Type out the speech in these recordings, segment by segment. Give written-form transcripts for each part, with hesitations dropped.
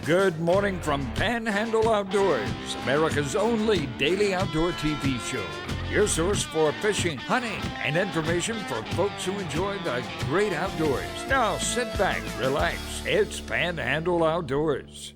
Good morning from Panhandle Outdoors, America's only daily outdoor TV show. Your source for fishing, hunting, and information for folks who enjoy the great outdoors. Now sit back, relax. It's Panhandle Outdoors.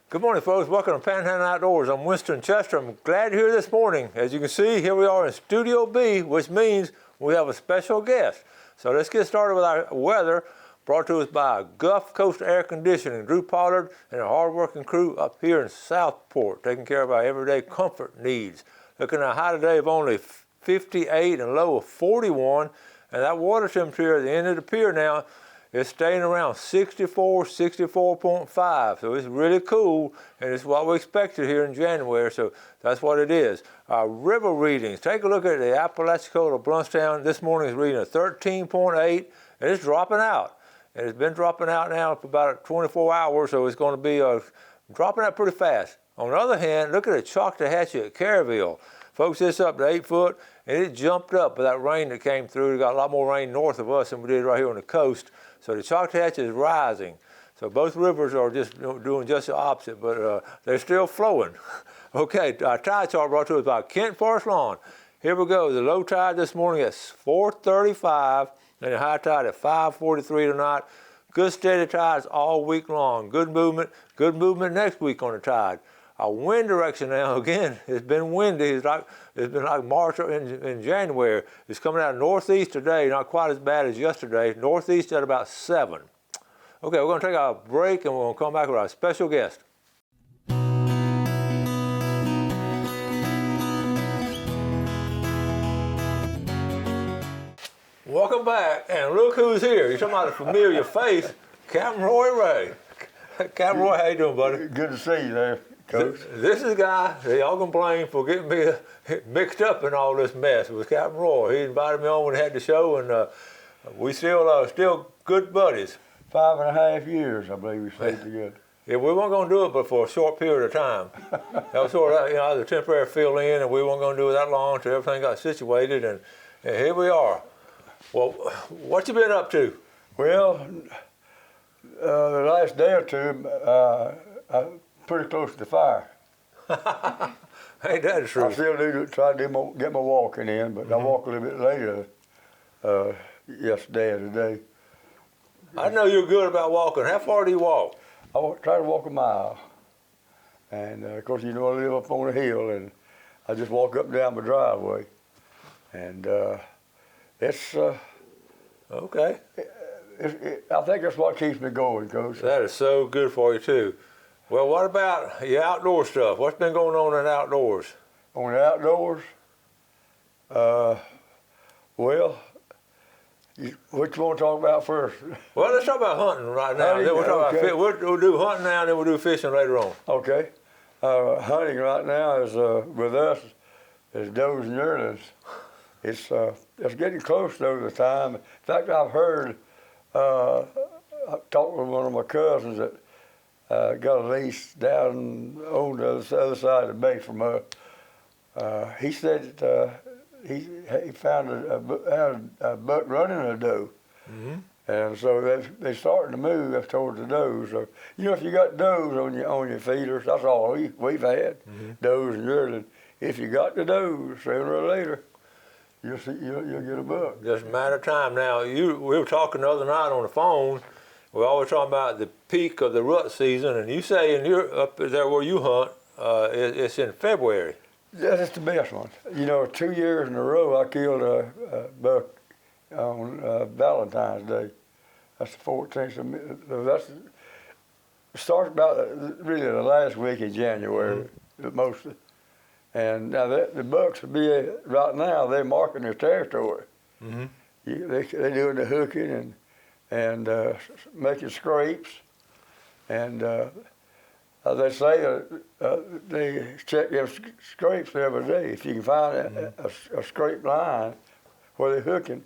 Good morning, folks. Welcome to Panhandle Outdoors. I'm Winston Chester. I'm glad you're here this morning. As you can see, here we are in Studio B, which means we have a special guest. So let's get started with our weather, brought to us by Gulf Coast Air Conditioning, Drew Pollard and a hard-working crew up here in Southport, taking care of our everyday comfort needs. Looking at a high today of only 58 and a low of 41, and that water temperature at the end of the pier now is staying around 64, 64.5. So it's really cool, and it's what we expected here in January, so that's what it is. Our river readings, take a look at the Apalachicola Bluntstown. This morning is reading a 13.8, and it's dropping out. And it's been dropping out now for about 24 hours, so it's going to be dropping out pretty fast. On the other hand, look at the Choctawhatchee at Caryville. Folks, it's up to 8 foot, and it jumped up with that rain that came through. We got a lot more rain north of us than we did right here on the coast. So the Choctawhatchee is rising. So both rivers are just doing just the opposite, but they're still flowing. Okay, our tide chart brought to us by Kent Forest Lawn. Here we go. The low tide this morning at 4:35. And the high tide at 5:43 tonight. Good steady tides all week long. Good movement next week on the tide. Our wind direction now, again, it's been windy. It's been like March in January. It's coming out of northeast today, not quite as bad as yesterday. Northeast at about 7. Okay, we're going to take our break and we're going to come back with our special guest. Welcome back, and look who's here. You're talking about a familiar face, Captain Roy Ray. Captain Roy, how you doing, buddy? Good to see you there, Coach. This is the guy that y'all complain for getting me mixed up in all this mess. It was Captain Roy. He invited me on when he had the show, and we still good buddies. 5.5 years, I believe we stayed together. Yeah, we weren't going to do it but for a short period of time. That was sort of, I was a temporary fill-in, and we weren't going to do it that long until everything got situated, and here we are. Well, what you been up to? Well, the last day or two, I'm pretty close to the fire. Ain't that true? I still do try to get my walking in, but I walk a little bit later yesterday and today. I know you're good about walking. How far do you walk? I try to walk a mile. And, of course, you know I live up on a hill, and I just walk up and down my driveway. And it's okay. I think that's what keeps me going, Coach. That is so good for you too. Well, what about your outdoor stuff? What's been going on in the outdoors? On the outdoors, well, what you want to talk about first? Well, let's talk about hunting right now. Then we'll talk about we'll do hunting now, and then we'll do fishing later on. Okay. Hunting right now is with us is does and yearlings. It's getting close though to the time. In fact, I've heard, I talked with one of my cousins that got a lease down on the other side of the bay from us. He said that he found a buck running a doe. Mm-hmm. And so they're starting to move towards the does. So, you know, if you got does on your feeders, that's all we've had, does and yearlings. If you got the does, sooner or later, you'll get a buck. Just a matter of time. Now, we were talking the other night on the phone. We're always talking about the peak of the rut season, and you say up there where you hunt, it's in February. That's the best one. You know, 2 years in a row, I killed a buck on Valentine's Day. That's the 14th. It starts about really the last week of January, mostly. And now the bucks will be right now. They're marking their territory. Mm-hmm. They're doing the hooking and making scrapes, and they say they check their scrapes every day. If you can find a scrape line where they're hooking,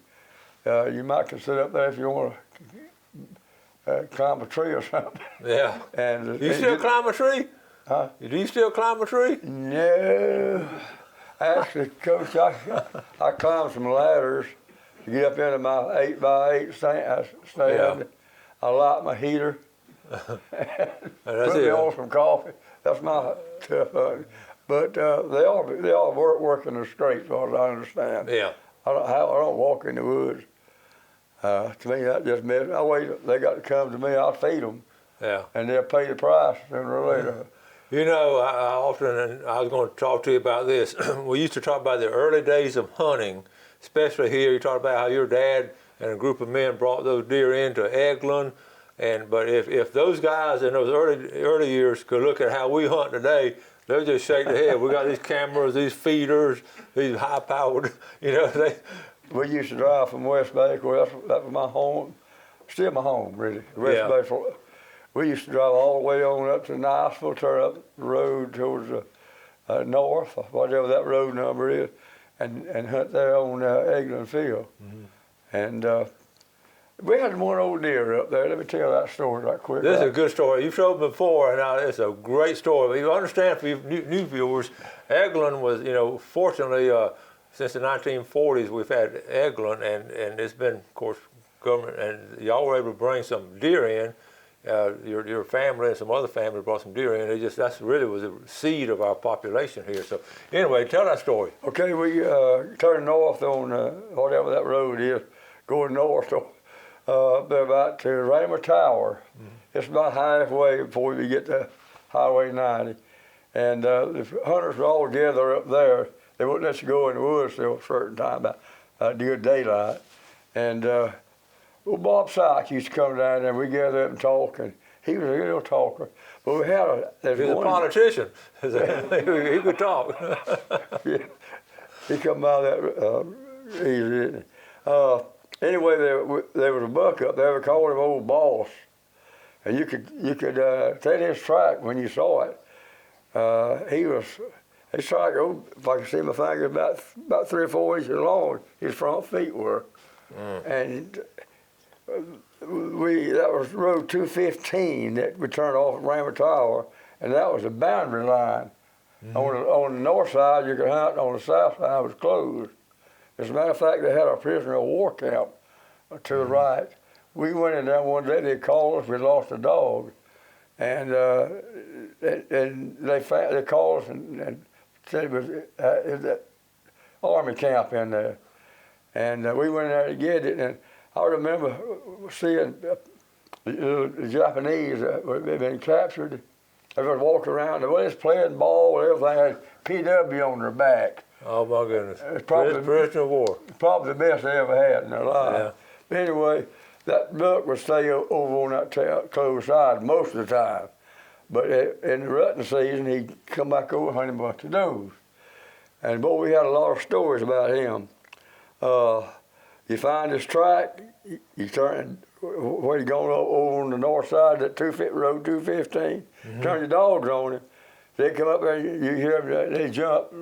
you might can sit up there if you want to climb a tree or something. Yeah. And you still climb a tree? Huh? Do you still climb a tree? No. Actually, Coach, I climbed some ladders to get up into my 8x8 stand. Yeah. I light my heater Put me on some coffee. That's my tough hunting. But they all working the straight, as far as I understand. Yeah. I don't walk in the woods. To me, that just messes. I wait. They got to come to me. I'll feed them. Yeah. And they'll pay the price sooner or later. You know, I often, and I was going to talk to you about this. We used to talk about the early days of hunting, especially here. You talk about how your dad and a group of men brought those deer into Eglin. But if those guys in those early years could look at how we hunt today, they'll just shake their head. We got these cameras, these feeders, these high-powered, We used to drive from West Bay. Of course, that was my home. Still my home, really. West Bay. We used to drive all the way on up to Niceville, turn up the road towards the north, whatever that road number is, and hunt there on Eglin Field. Mm-hmm. And we had one old deer up there. Let me tell that story right quick. This is a good story. You've told me before, and it's a great story. You understand, for you new viewers, Eglin was, fortunately, since the 1940s, we've had Eglin, and it's been, of course, government, and y'all were able to bring some deer in. Your family and some other family brought some deer in. That's really was the seed of our population here. So anyway, tell that story. Okay, we turned north on whatever that road is, going north about to Raymer Tower. Mm-hmm. It's about halfway before you get to Highway 90. And the hunters were all gathered up there. They wouldn't let you go in the woods till a certain time, about good daylight. And well, Bob Sykes used to come down there, and we gathered up and talk, and he was a real talker. But we had he was a politician. He could talk. Yeah. He come by that easy. Anyway, there was a buck up there. We called him Old Boss, and you could tell his track when you saw it. His track, if I can see my fingers, about 3 or 4 inches long. His front feet were, and that was road 215 that we turned off at Raymer Tower, and that was the boundary line. Mm-hmm. On the north side you could hunt, on the south side it was closed. As a matter of fact, they had a prisoner of war camp to the right. We went in there one day, they called us, we lost a dog. And they called us and said it was that army camp in there. And we went in there to get it, and I remember seeing the Japanese that had been captured. They was walking around, they was playing ball and everything, had PW on their back. Oh my goodness. It's probably prisoner of war. Probably the best they ever had in their life. Yeah. But anyway, that buck would stay over on that closed side most of the time. But in the rutting season, he'd come back over and hunt a bunch of does. And boy, we had a lot of stories about him. You find his track, you turn where you going over on the north side, that road 215, turn your dogs on him. They come up there, you hear them, they jump,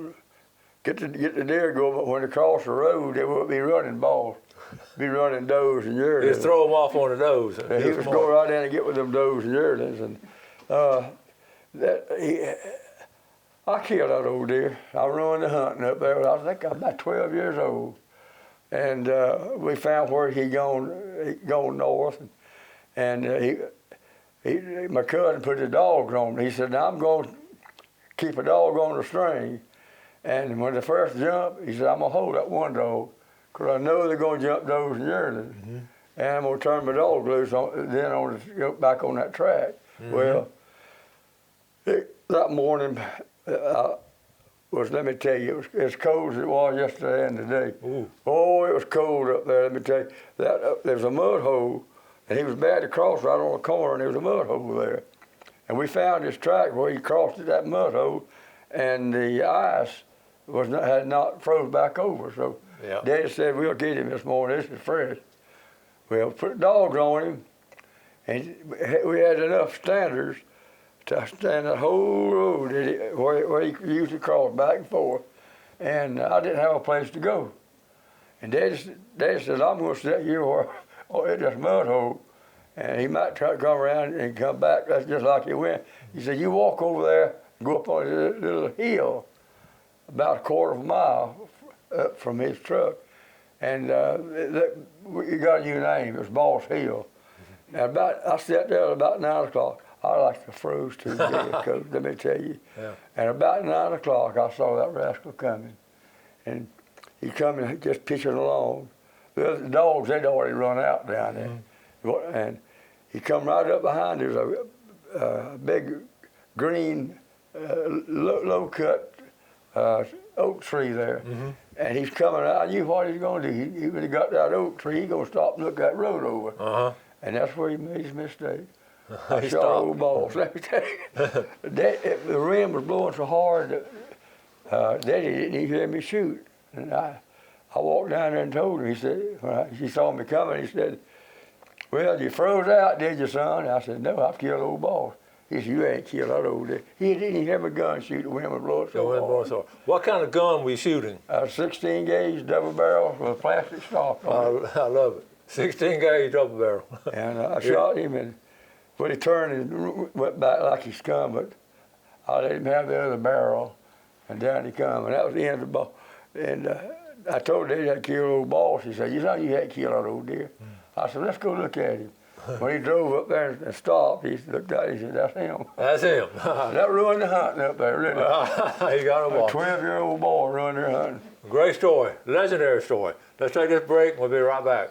get the deer going, but when they cross the road, they won't be running balls, be running does and yearlings. Just throw them off on the does. And he was going right in and get with them does and yearlings. And I killed that old deer. I ruined the hunting up there. I think I was about 12 years old. And we found where he gone north, and my cousin put the dogs on. He said, "Now I'm going to keep a dog on the string." And when the first jump, he said, "I'm gonna hold that one dog, 'cause I know they're gonna jump those and yearlings, and I'm gonna turn my dog loose go back on that track." Well, that morning. Let me tell you, it was as cold as it was yesterday and today. Ooh. Oh, it was cold up there, let me tell you. There was a mud hole, and he was bad to cross right on the corner, and there was a mud hole there. And we found his track where he crossed that mud hole, and the ice had not froze back over. So Daddy said, "We'll get him this morning, this is fresh." Well, put dogs on him, and we had enough standards to stand that whole road where he used to cross back and forth, and I didn't have a place to go. And Daddy said, "I'm going to sit here at this mud hole, and he might try to come around and come back." That's just like he went. He said, "You walk over there, go up on this little hill, about a quarter of a mile up from his truck, and you got a new name. It was Boss Hill." And I sat there at about 9 o'clock. I like to froze to death, Coach, let me tell you. Yeah. And about 9 o'clock, I saw that rascal coming. And he coming just pitching along. The other dogs, they'd already run out down there. Mm-hmm. And he come right up behind. There's a big green, low-cut oak tree there. Mm-hmm. And he's coming out. I knew what he was going to do. He when he got that oak tree, he's going to stop and look that road over. Uh-huh. And that's where he made his mistake. I shot old balls. Let me tell you. The wind was blowing so hard that Daddy didn't even hear me shoot. And I walked down there and told him. He said, when he saw me coming, he said, "Well, you froze out, did you, son?" I said, "No, I've killed old balls." He said, "You ain't killed that old." He didn't even have a gun shoot. The wind was blowing so hard. What kind of gun were you shooting? 16 gauge double barrel with a plastic stock on it. I love it. 16 gauge double barrel. And I shot him, and when he turned and went back like he's come, but I let him have the other barrel, and down he come, and that was the end of the ball. And I told Daddy I killed old balls. He said, "You know you hadn't killed that old deer." I said, "Let's go look at him." When he drove up there and stopped, he looked at it, he said, "That's him." That's him. That ruined the hunting up there, really. He got a ball. A 12-year-old boy running there hunting. Great story, legendary story. Let's take this break and we'll be right back.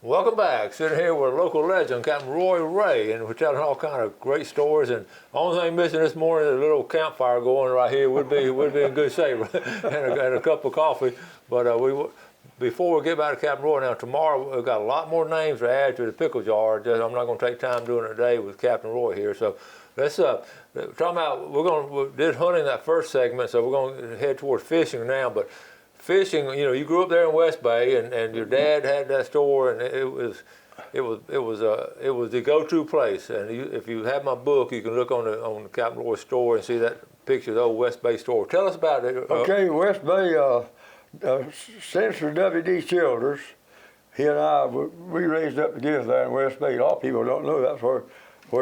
Welcome back. Sitting here with a local legend, Captain Roy Ray, and we're telling all kind of great stories. And the only thing missing this morning is a little campfire going right here. We'd be in good shape, and a cup of coffee. But before we get back to Captain Roy, now tomorrow we've got a lot more names to add to the pickle jar. I'm not going to take time doing it today with Captain Roy here. So let's talking about we did hunting that first segment, so we're going to head towards fishing now, but. Fishing, you grew up there in West Bay, and your dad had that store, and it was the go-to place. And if you have my book, you can look on the Captain Roy store and see that picture of the old West Bay store. Tell us about it. Okay, West Bay, Senator W.D. Childers, he and I, we raised up together there in West Bay. A lot of people don't know that's where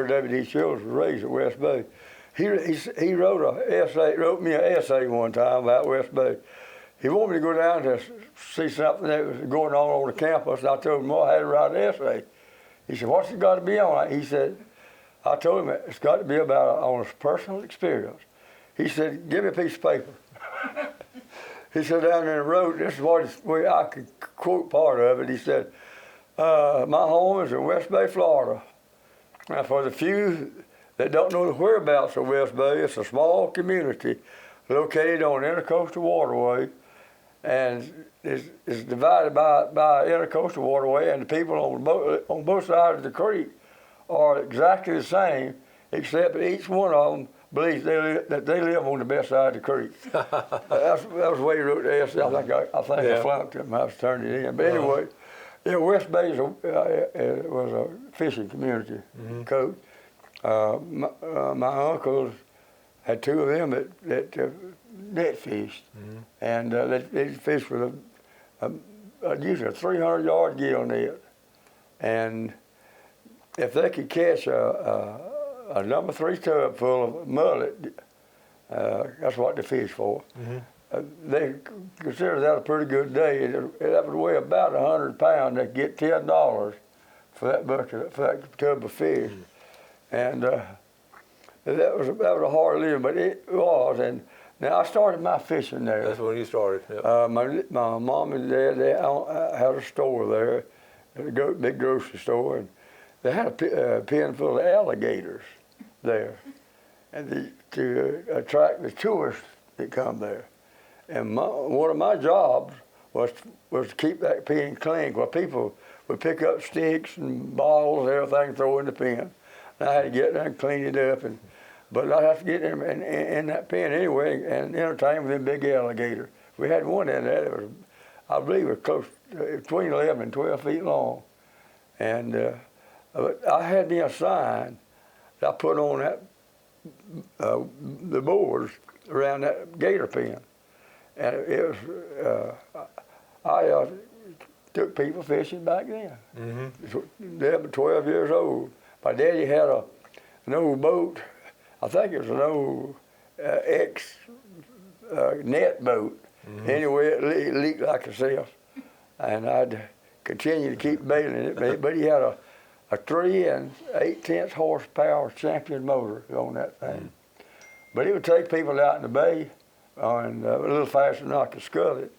W.D. Childers was raised, at West Bay. He wrote me an essay one time about West Bay. He wanted me to go down to see something that was going on the campus, and I told him, "Well, I had to write an essay." He said, "What's it got to be on?" He said, I told him, "It's got to be on his personal experience." He said, "Give me a piece of paper." He said down there and wrote, this is where I could quote part of it. He said, "My home is in West Bay, Florida. Now, for the few that don't know the whereabouts of West Bay, it's a small community located on the Intercoastal Waterway, and is divided by Intercoastal Waterway, and the people on both sides of the creek are exactly the same, except that each one of them believes that they live on the best side of the creek." that was the way he wrote the essay. I think I flunked him. I was turning it in. But anyway, West Bay was a fishing community, Coach. My uncles had two of them that net fished, and they fished with usually a 300-yard gill net, and if they could catch a number 3 tub full of mullet, that's what they fished for. They consider that a pretty good day. That would weigh about 100 pounds. They get $10 for that bucket, for that tub of fish, and that was a hard living, but it was. And now I started my fishing there. That's when you started. Yep. My mom and dad, they had a store there, a big grocery store, and they had a pen full of alligators there, and to attract the tourists that come there. And one of my jobs was to keep that pen clean, where people would pick up sticks and bottles and everything, throw in the pen. And I had to get there and clean it up, but I have to get them in that pen anyway and entertain with them big alligators. We had one in there that was, I believe, was close between 11 and 12 feet long. And I had me a sign that I put on that the boards around that gator pen, and it was I took people fishing back then. They were 12 years old. My daddy had an old boat. I think it was an old net boat, Anyway, it leaked like itself, and I'd continue to keep bailing it. But he had a 3 8/10 horsepower champion motor on that thing. But it would take people out in the bay and a little faster than I could scull it.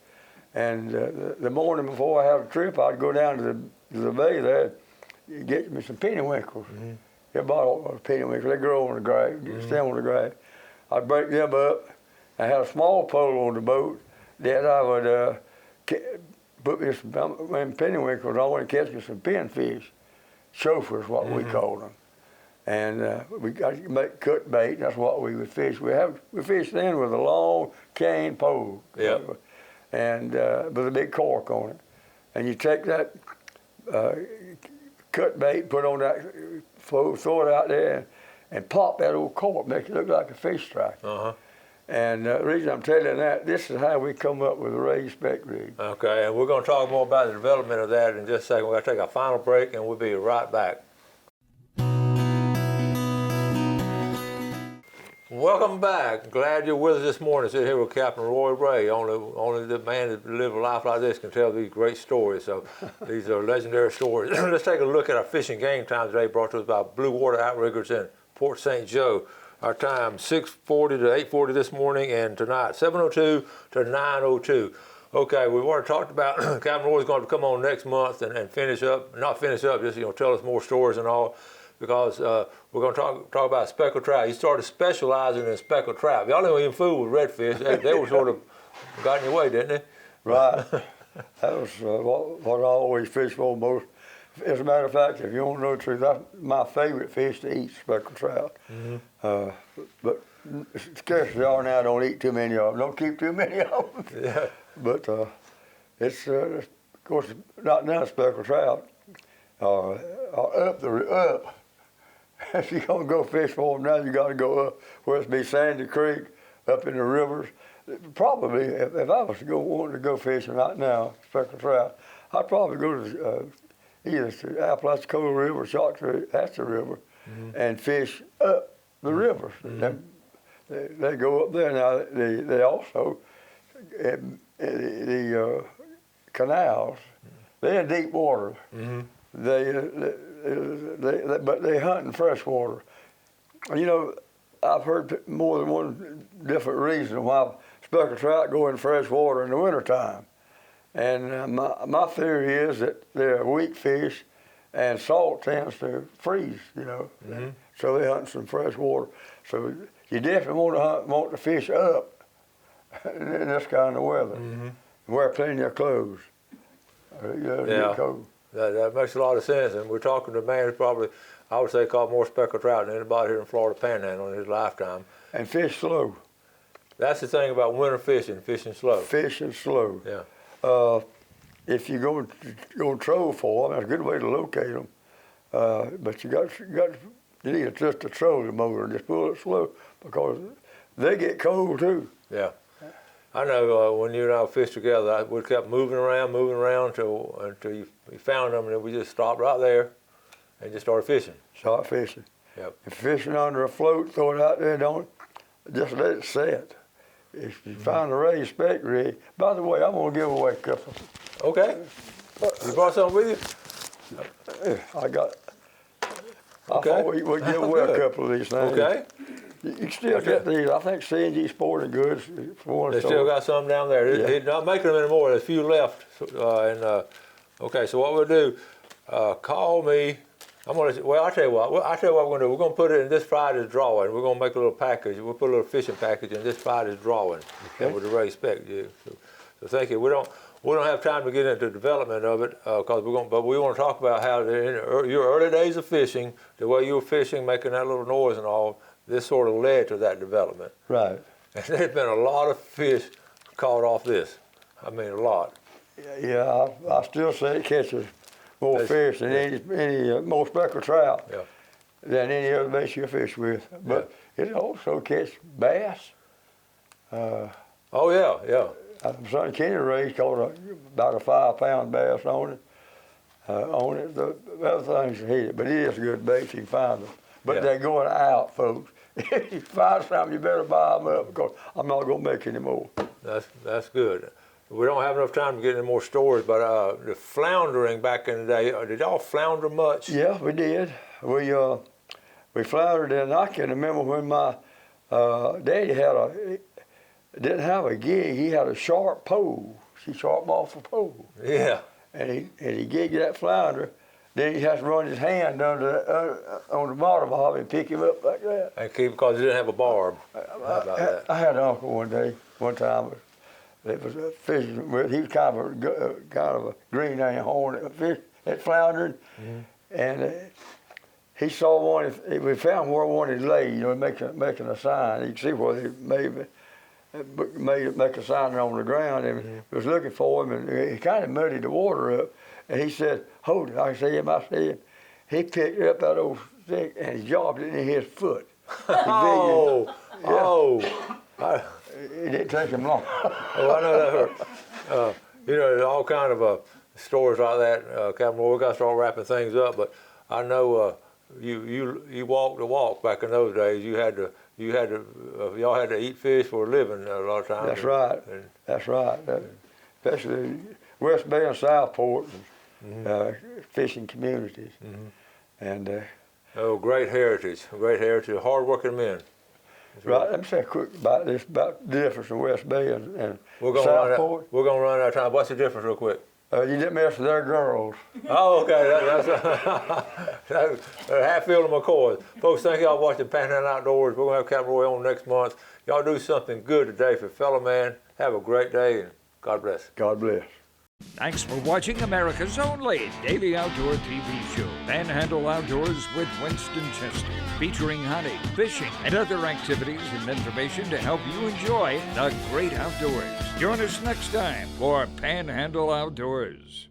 And the morning before I had a trip, I'd go down to the bay there, get me some pennywinkles. Everybody bought pennywinkles. They grow on the grass, stem on the grass. I'd break them up. I had a small pole on the boat that I would put me some pennywinkles on and catch me some pinfish. Chauffeurs, what we called them. And we got to make cut bait. That's what we would fish. We fished then with a long cane pole. Yep. And with a big cork on it. And you take that cut bait, put on that float, throw it out there, and pop that old cork, make it look like a fish strike. And the reason I'm telling you that, this is how we come up with a raised spec rig. Okay, and we're going to talk more about the development of that in just a second. We're going to take a final break, and we'll be right back. Welcome back. Glad you're with us this morning. Sitting here with Captain Roy Ray. Only the man that lives a life like this can tell these great stories. So these are legendary stories. Let's take a look at our fishing game time today, brought to us by Blue Water Outriggers in Port St. Joe. Our time 6:40 to 8:40 this morning, and tonight 7:02 to 9:02. Okay, we've already talked about Captain Roy's going to come on next month and finish up, not finish up, just tell us more stories and all. Because we're going to talk about speckled trout. He started specializing in speckled trout. Y'all didn't even fool with redfish. They were sort of got in your way, didn't they? Right. That was what I always fished for most. As a matter of fact, if you want to know the truth, that's my favorite fish to eat, speckled trout. But scarcely are now. Don't eat too many of them. Don't keep too many of them. Yeah. But it's of course not none speckled trout. Up. If you're going to go fish for them now, you got to go up, whether it be Sandy Creek, up in the rivers. Probably, if I was wanting to go fishing right now, speckled trout, I'd probably go to either to Apalachicola River, Shasta River, and fish up the rivers. They go up there. Now, they also, the canals, they're in deep water. But they hunt in fresh water. I've heard more than one different reason why speckled trout go in fresh water in the wintertime. And my theory is that they're weak fish and salt tends to freeze, So they hunt some fresh water. So you definitely want to fish up in this kind of weather. Wear plenty of clothes. Get cold. That makes a lot of sense, and we're talking to a man who probably, I would say, caught more speckled trout than anybody here in Florida Panhandle in his lifetime. And fish slow. That's the thing about winter fishing slow. Fishing slow. Yeah. If you go troll for them, that's a good way to locate them. But you need just a trolling motor and just pull it slow because they get cold too. Yeah. I know when you and I fished together, we kept moving around until you found them, and then we just stopped right there and just started fishing. Start fishing. Yep. If you're fishing under a float, throw it out there, don't just let it set. If you find a raised spec rig, by the way, I'm going to give away a couple. Okay. You brought something with you? I thought we'd give away a couple of these things. Okay. You can still get these. I think C&G Sporting Goods. They still got some down there. Yeah. They're not making them anymore. There's a few left. Okay, so what we'll do, call me. I'll tell you what we're going to do. We're going to put it in this Friday's drawing. We're going to make a little package. We'll put a little fishing package in this Friday's drawing. Okay. With the raised spec. Yeah. So thank you. We don't have time to get into the development of it but we want to talk about how in your early days of fishing, the way you were fishing, making that little noise and all, this sort of led to that development. Right. And there's been a lot of fish caught off this. I mean, a lot. Yeah, I still say it catches more fish than any more speckled trout than any other bass you fish with. But it also catches bass. Oh yeah. Son Kenny raised caught about a 5-pound bass on it. The other things hit it, but it is a good bait. You can find them. But they're going out, folks. if you find something, you better buy them up because I'm not gonna make any more. That's good. We don't have enough time to get any more stories, but the floundering back in the day, did y'all flounder much? Yeah, we did. We floundered, and I can remember when my daddy didn't have a gig. He had a sharp pole. She sharp off a pole. Yeah. And he gigged that flounder. Then he has to run his hand under on the bottom of it and pick him up like that. And keep, because he didn't have a barb. How about that? I had an uncle one time that was fishing. He was kind of a green horn fish at floundering, and he saw one. We found where one had laid, making a sign. You can see where they make a sign on the ground, and was looking for him, and he kind of muddied the water up. And he said, "Hold it!" I see him. He picked up that old stick and he jobbed it in his foot. Oh. It didn't take him long. Oh, I know that hurt. There's all kind of stories like that, Captain Roy. We got to start wrapping things up, but I know you walked the walk back in those days. Y'all had to eat fish for a living a lot of times. That's right. That's right. Especially West Bay and Southport, fishing communities, and. Great heritage, hard-working men. Right. Let me say quick about this, about the difference in West Bay and Southport. We're gonna run out of time. What's the difference, real quick? You didn't mess with their girls. Oh, okay. That's Hatfield and McCoy. Folks, thank y'all for watching Panhandle Outdoors. We're gonna have Captain Roy on next month. Y'all do something good today for fellow man. Have a great day, and God bless. God bless. Thanks for watching America's only daily outdoor TV show, Panhandle Outdoors with Winston Chester, featuring hunting, fishing, and other activities and information to help you enjoy the great outdoors. Join us next time for Panhandle Outdoors.